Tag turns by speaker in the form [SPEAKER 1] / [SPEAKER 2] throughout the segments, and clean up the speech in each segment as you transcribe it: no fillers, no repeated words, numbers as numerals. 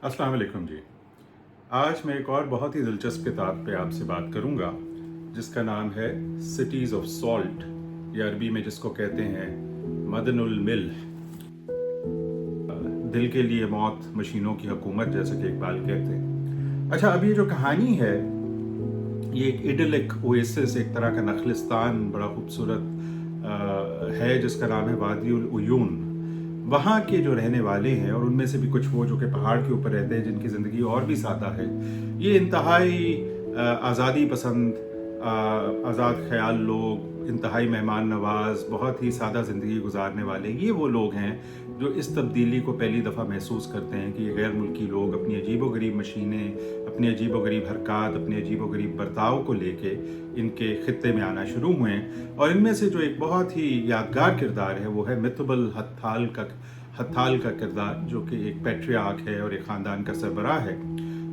[SPEAKER 1] अस्सलाम वालेकुम जी। आज मैं एक और बहुत ही दिलचस्प किताब पे आपसे बात करूंगा जिसका नाम है सिटीज़ ऑफ सॉल्ट, या अरबी में जिसको कहते हैं मदनुल मिल, दिल के लिए मौत मशीनों की हुकूमत, जैसा कि इकबाल कहते हैं। अच्छा, अब ये जो कहानी है ये एक इडलिक ओएसिस, एक तरह का नखलिस्तान, बड़ा खूबसूरत है जिसका नाम है वादी उल उयून। वहाँ के जो रहने वाले हैं, और उनमें से भी कुछ वो जो कि पहाड़ के ऊपर रहते हैं जिनकी ज़िंदगी और भी सादा है, ये इंतहाई आज़ादी पसंद, आज़ाद ख्याल लोग, इंतहाई मेहमान नवाज, बहुत ही सादा ज़िंदगी गुजारने वाले, ये वो लोग हैं जो इस तब्दीली को पहली दफ़ा महसूस करते हैं कि ये गैर मुल्की लोग अपनी अजीबोगरीब मशीनें, अपनी अजीबोगरीब हरकत, अपने अजीबोगरीब बर्ताव को लेके इनके खित्ते में आना शुरू हुए हैं। और इनमें से जो एक बहुत ही यादगार किरदार है वो है मितबल हत्थाल का किरदार, जो कि एक पैट्रियार्क है और एक ख़ानदान का सरबराह है,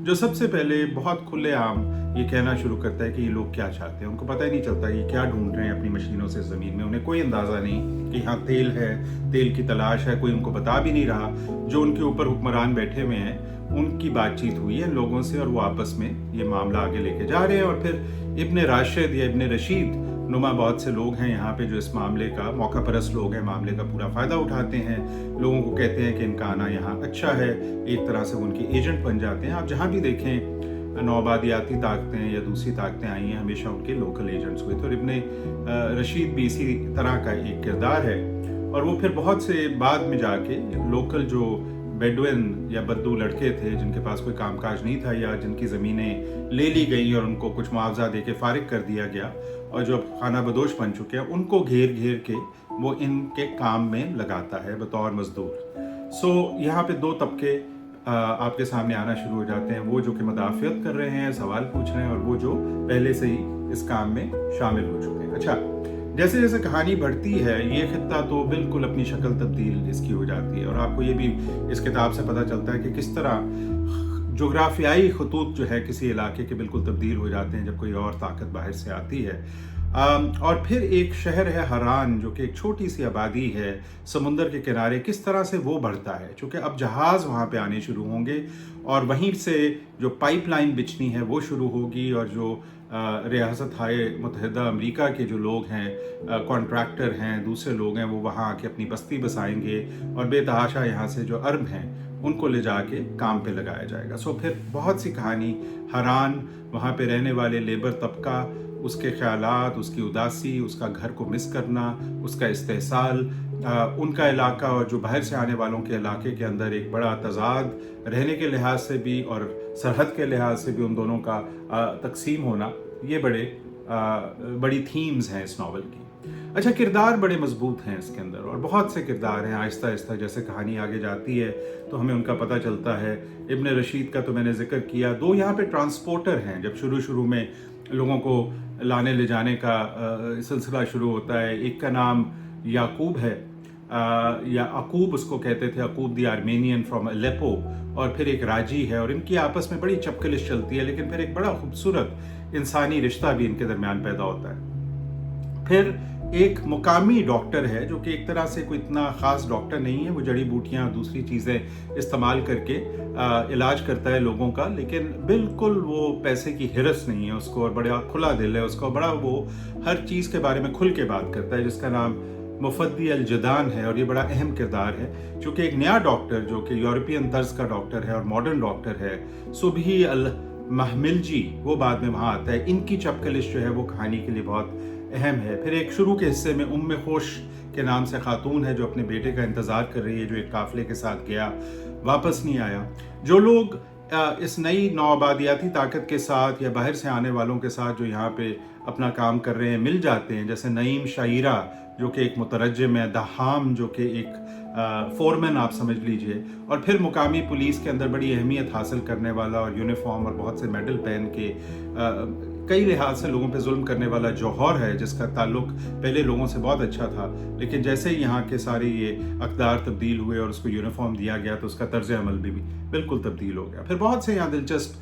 [SPEAKER 1] जो सबसे पहले बहुत खुलेआम ये कहना शुरू करता है कि ये लोग क्या चाहते हैं। उनको पता ही नहीं चलता ये क्या ढूंढ रहे हैं अपनी मशीनों से ज़मीन में। उन्हें कोई अंदाज़ा नहीं कि यहाँ तेल है, तेल की तलाश है, कोई उनको बता भी नहीं रहा। जो उनके ऊपर हुक्मरान बैठे हुए हैं उनकी बातचीत हुई है लोगों से, और वो आपस में ये मामला आगे लेके जा रहे हैं। और फिर इब्ने राशिद या इब्ने रशीद नुमा बहुत से लोग हैं यहाँ पे जो इस मामले का, मौका परस्त लोग हैं, मामले का पूरा फ़ायदा उठाते हैं, लोगों को कहते हैं कि इनका आना यहाँ अच्छा है, एक तरह से वो उनके एजेंट बन जाते हैं। आप जहाँ भी देखें नौआबादियाती ताकतें या दूसरी ताकतें आई हैं, हमेशा उनके लोकल एजेंट्स हुए थे, और इब्ने रशीद भी इसी तरह का एक किरदार है। और वो फिर बहुत से बाद में जाके लोकल जो बेडुइन या बद्दू लड़के थे जिनके पास कोई कामकाज नहीं था, या जिनकी ज़मीनें ले ली गई और उनको कुछ मुआवजा दे के फारिग कर दिया गया, और जो अब खाना बदोश बन चुके हैं, उनको घेर घेर के वो इनके काम में लगाता है बतौर मजदूर। सो यहाँ पे दो तबके आपके सामने आना शुरू हो जाते हैं, वो जो कि मदाफ़ियत कर रहे हैं, सवाल पूछ रहे हैं, और वो जो पहले से ही इस काम में शामिल हो चुके हैं। अच्छा, जैसे जैसे कहानी बढ़ती है ये खित्ता तो बिल्कुल अपनी शक्ल तब्दील इसकी हो जाती है, और आपको ये भी इस किताब से पता चलता है कि किस तरह जोग्राफियाई खतूत जो है किसी इलाके के बिल्कुल तब्दील हो जाते हैं जब कोई और ताकत बाहर से आती है। और फिर एक शहर है हरान, जो कि एक छोटी सी आबादी है समुंदर के किनारे, किस तरह से वो बढ़ता है, चूँकि अब जहाज़ वहाँ पे आने शुरू होंगे और वहीं से जो पाइपलाइन बिछनी है वो शुरू होगी, और जो रियासत हाय मुत्तहिदा अमेरिका के जो लोग हैं, कॉन्ट्रैक्टर हैं, दूसरे लोग हैं, वो वहाँ आके अपनी बस्ती बसाएंगे, और बेतहाशा यहाँ से जो अरब हैं उनको ले जाके काम पे लगाया जाएगा। सो फिर बहुत सी कहानी हरान, वहाँ पे रहने वाले लेबर तबका, उसके ख्यालात, उसकी उदासी, उसका घर को मिस करना, उसका इस्तेहसाल, उनका इलाका और जो बाहर से आने वालों के इलाके के अंदर एक बड़ा तज़ाद, रहने के लिहाज से भी और सरहद के लिहाज से भी उन दोनों का तकसीम होना, ये बड़ी थीम्स हैं इस नावल की। अच्छा, किरदार बड़े मजबूत हैं इसके अंदर, और बहुत से किरदार हैं। आहिस्ता आहिस्ता जैसे कहानी आगे जाती है तो हमें उनका पता चलता है। इब्ने रशीद का तो मैंने जिक्र किया। दो यहाँ पे ट्रांसपोर्टर हैं। जब शुरू में लोगों को लाने ले जाने का सिलसिला शुरू होता है, एक का नाम याकूब है, या अकूब उसको कहते थे, अकूब द आर्मेनियन फ्रॉम अलेपो, और फिर एक राजी है, और इनकी आपस में बड़ी चपकलिश चलती है, लेकिन फिर एक बड़ा खूबसूरत इंसानी रिश्ता भी इनके दरमियान पैदा होता है। फिर एक मुकामी डॉक्टर है जो कि एक तरह से कोई इतना ख़ास डॉक्टर नहीं है, वो जड़ी बूटियाँ और दूसरी चीज़ें इस्तेमाल करके इलाज करता है लोगों का, लेकिन बिल्कुल वो पैसे की हिरस नहीं है उसको, और बड़ा खुला दिल है उसको, बड़ा वो हर चीज़ के बारे में खुल के बात करता है, जिसका नाम मुफद्दी अल जदान है। और ये बड़ा अहम किरदार है, चूँकि एक नया डॉक्टर जो कि यूरोपियन तर्ज का डॉक्टर है और मॉडर्न डॉक्टर है, सुबही अल महमिलजी, वो बाद में वहाँ आता है। इनकी चपकलिश जो है वो कहानी के लिए बहुत अहम है। फिर एक शुरू के हिस्से में उम्मे खुश के नाम से खातून है जो अपने बेटे का इंतज़ार कर रही है, जो एक काफ़िले के साथ गया, वापस नहीं आया। जो लोग इस नई नौआबादियाती ताकत के साथ या बाहर से आने वालों के साथ जो यहाँ पे अपना काम कर रहे हैं मिल जाते हैं, जैसे नईम शाइरा जो कि एक मुतरज्जिम है, दहाम जो कि एक फोरमैन आप समझ लीजिए, और फिर मुकामी पुलिस के अंदर बड़ी अहमियत हासिल करने वाला और यूनिफॉर्म और बहुत से मेडल पहन के कई लिहाज से लोगों पे जुल्म करने वाला जौहर है, जिसका ताल्लुक पहले लोगों से बहुत अच्छा था, लेकिन जैसे ही यहाँ के सारे ये अक़दार तब्दील हुए और उसको यूनिफॉर्म दिया गया तो उसका तर्ज अमल भी बिल्कुल तब्दील हो गया। फिर बहुत से यहाँ दिलचस्प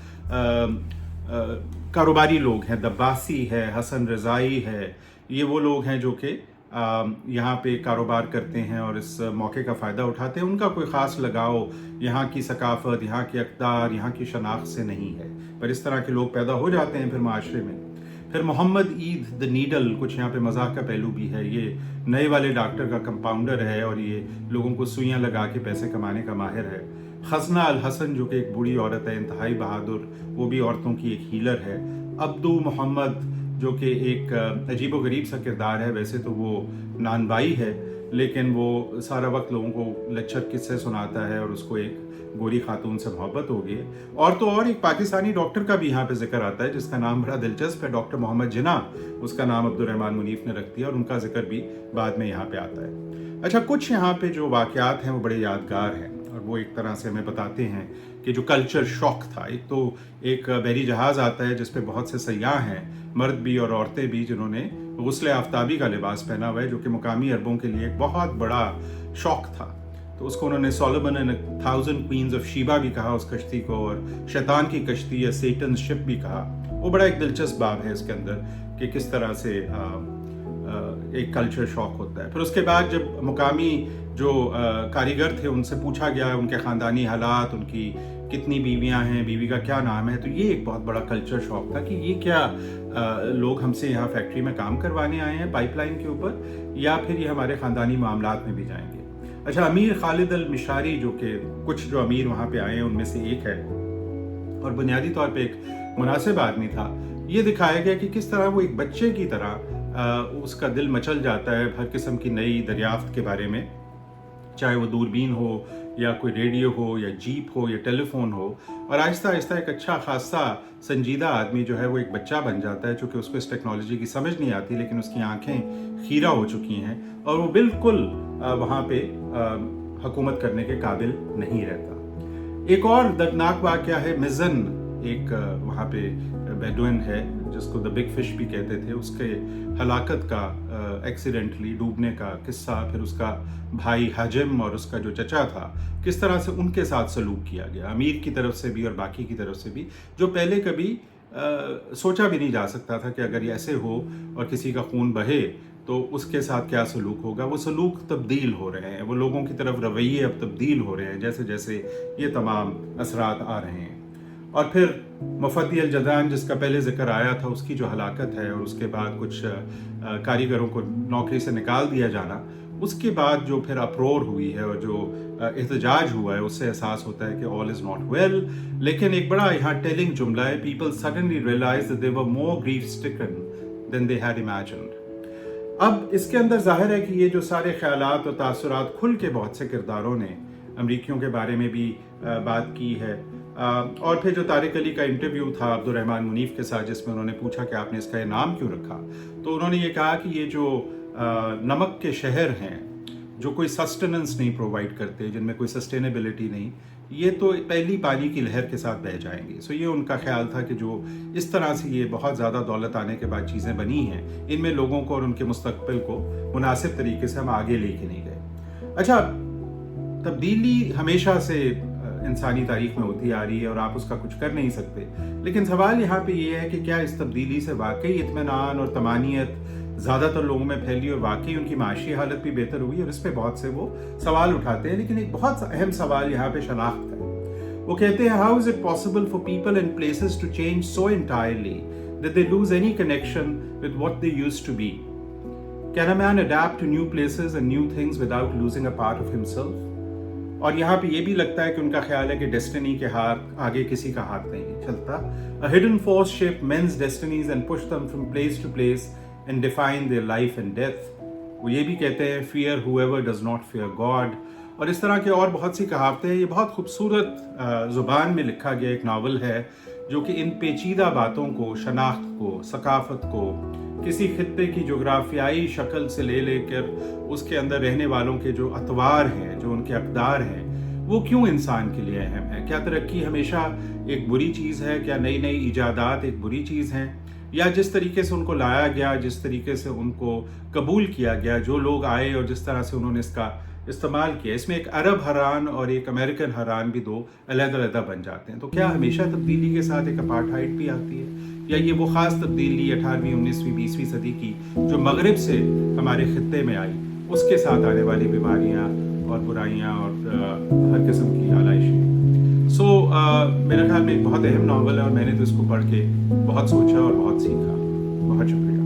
[SPEAKER 1] कारोबारी लोग हैं, दब्बासी है, हसन रज़ाई है, ये वो लोग हैं जो कि यहाँ पे कारोबार करते हैं और इस मौके का फ़ायदा उठाते हैं, उनका कोई ख़ास लगाव यहाँ की सकाफ़त, यहाँ के अक़दार, यहाँ की शनाख्त से नहीं है, पर इस तरह के लोग पैदा हो जाते हैं फिर माशरे में। फिर मोहम्मद ईद द नीडल, कुछ यहाँ पे मजाक का पहलू भी है। ये नए वाले डॉक्टर का कंपाउंडर है और ये लोगों को सुइयाँ लगा के पैसे कमाने का माहिर है। खजना अल हसन जो कि एक बूढ़ी औरत है, इंतहाई बहादुर, वो भी औरतों की एक हीलर है। अब्दू मोहम्मद जो कि एक अजीब व गरीब सा किरदार है, वैसे तो वो नानबाई है लेकिन वो सारा वक्त लोगों को लच्छर किस्से सुनाता है और उसको एक गोरी खातून से मोहब्बत हो गई है। और तो और एक पाकिस्तानी डॉक्टर का भी यहाँ पे जिक्र आता है जिसका नाम बड़ा दिलचस्प है, डॉक्टर मोहम्मद जिन्ना, उसका नाम अब्दुर्रहमान मुनीफ ने रख दिया और उनका जिक्र भी बाद में यहाँ पे आता है। अच्छा, कुछ यहाँ पे जो वाक़यात हैं वो बड़े यादगार हैं और वो एक तरह से हमें बताते हैं कि जो कल्चर शॉक था। एक तो एक बहरी जहाज़ आता है जिस पे बहुत से सयाह हैं, मर्द भी और औरतें भी, जिन्होंने गुस्ले आफ्ताबी का लिबास पहना हुआ है, जो कि मुकामी अरबों के लिए एक बहुत बड़ा शौक था। तो उसको उन्होंने Solomon and 1000 queens of Sheba भी कहा उस कश्ती को, और शैतान की कश्ती या सेटन शिप भी कहा। वो बड़ा एक दिलचस्प बाब है इसके अंदर कि किस तरह से एक कल्चर शॉक होता है। फिर उसके बाद जब मुकामी जो कारीगर थे उनसे पूछा गया उनके ख़ानदानी हालात, उनकी कितनी बीवियां हैं, बीवी का क्या नाम है, तो ये एक बहुत बड़ा कल्चर शॉक था कि ये क्या लोग हमसे यहाँ फैक्ट्री में काम करवाने आए हैं पाइपलाइन के ऊपर, या फिर ये हमारे ख़ानदानी मामलात में भी जाएंगे। अच्छा, अमीर खालिद अल मिशारी जो कि कुछ जो अमीर वहाँ पे आए हैं उनमें से एक है और बुनियादी तौर पे एक मुनासिब आदमी था। ये दिखाया गया कि किस तरह वो एक बच्चे की तरह उसका दिल मचल जाता है हर किस्म की नई दरियाफ्त के बारे में, चाहे वो दूरबीन हो या कोई रेडियो हो या जीप हो या टेलीफोन हो। और आहिस्ता आहिस्ता एक अच्छा खासा संजीदा आदमी जो है वो एक बच्चा बन जाता है, चूँकि उसको इस टेक्नोलॉजी की समझ नहीं आती, लेकिन उसकी आंखें खीरा हो चुकी हैं और वो बिल्कुल वहाँ पे हुकूमत करने के काबिल नहीं रहता। एक और दर्दनाक वाक़या है, मिज़न एक वहाँ पे बेडुइन है जिसको द बिग फिश भी कहते थे, उसके हलाकत का एक्सीडेंटली डूबने का किस्सा, फिर उसका भाई हाजिम और उसका जो चचा था किस तरह से उनके साथ सलूक किया गया, अमीर की तरफ से भी और बाकी की तरफ से भी, जो पहले कभी सोचा भी नहीं जा सकता था कि अगर ये ऐसे हो और किसी का खून बहे तो उसके साथ क्या सलूक होगा। वो सलूक तब्दील हो रहे हैं, वो लोगों की तरफ रवैये अब तब्दील हो रहे हैं जैसे जैसे ये तमाम असरात आ रहे हैं। और फिर मुफद्दी अल जदान जिसका पहले जिक्र आया था, उसकी जो हलाकत है और उसके बाद कुछ कारीगरों को नौकरी से निकाल दिया जाना, उसके बाद जो फिर अप्रोर हुई है और जो एहतजाज हुआ है, उससे एहसास होता है कि ऑल इज़ नॉट वेल। लेकिन एक बड़ा यहाँ टेलिंग जुमला है, people suddenly realise that they were more grief stricken than they had imagined. अब इसके अंदर जाहिर है कि ये जो सारे ख्यालात और तासुरात खुल के बहुत से किरदारों ने अमरीकियों के बारे में भी बात की है। और फिर जो तारिक अली का इंटरव्यू था अब्दुर्रहमान मुनीफ के साथ, जिसमें उन्होंने पूछा कि आपने इसका ये नाम क्यों रखा, तो उन्होंने ये कहा कि ये जो नमक के शहर हैं जो कोई सस्टेनेंस नहीं प्रोवाइड करते, जिनमें कोई सस्टेनेबिलिटी नहीं, ये तो पहली पानी की लहर के साथ बह जाएंगे। सो ये उनका ख्याल था कि जो इस तरह से ये बहुत ज़्यादा दौलत आने के बाद चीज़ें बनी हैं, इनमें लोगों को और उनके मुस्तकबिल को मुनासिब तरीके से हम आगे लेके नहीं गए। अच्छा, तब्दीली हमेशा से इंसानी तारीख में होती आ रही है और आप उसका कुछ कर नहीं सकते, लेकिन सवाल यहाँ पे ये है कि क्या इस तब्दीली से वाकई इत्मीनान और तमानियत ज़्यादातर लोगों में फैली और वाकई उनकी माशी हालत भी बेहतर हुई, और इस पे बहुत से वो सवाल उठाते हैं। लेकिन एक बहुत अहम सवाल यहाँ पे शनाख्त है। वो कहते हैं, how is it possible for people and places to change so entirely that they lose any connection with what they used to be? Can a man adapt to new places and new things without losing a part of himself? और यहाँ पे ये भी लगता है कि उनका ख्याल है कि डेस्टिनी के हाथ आगे किसी का हाथ नहीं चलता। A hidden force shaped men's destinies and pushed them from place to place and defined their life and death. वो ये भी कहते हैं, fear whoever does not fear God। और इस तरह के और बहुत सी कहावतें हैं। ये बहुत खूबसूरत ज़ुबान में लिखा गया एक नावल है जो कि इन पेचीदा बातों को, शनाख्त को, सकाफत को, किसी खित्ते की जोग्राफियाई शक्ल से ले लेकर उसके अंदर रहने वालों के जो अतवार हैं, जो उनके अक़दार हैं, वो क्यों इंसान के लिए अहम है। क्या तरक्की हमेशा एक बुरी चीज़ है? क्या नई नई ईजादात एक बुरी चीज़ हैं? या जिस तरीके से उनको लाया गया, जिस तरीके से उनको कबूल किया गया, जो लोग आए और जिस तरह से उन्होंने इसका इस्तेमाल किया, इसमें एक अरब हरान और एक अमेरिकन हरान भी दो अलग-अलग बन जाते हैं। तो क्या हमेशा तब्दीली के साथ एक अपार्थाइड भी आती है? یا یہ وہ خاص تبدیلی 18ویں 19ویں 20ویں صدی کی جو مغرب سے ہمارے خطے میں آئی، اس کے ساتھ آنے والی بیماریاں اور برائیاں اور ہر قسم کی آلائشیں. سو میرے خیال میں ایک بہت اہم ناول ہے، اور میں نے تو اس کو پڑھ کے بہت سوچا اور بہت سیکھا. بہت شکریہ.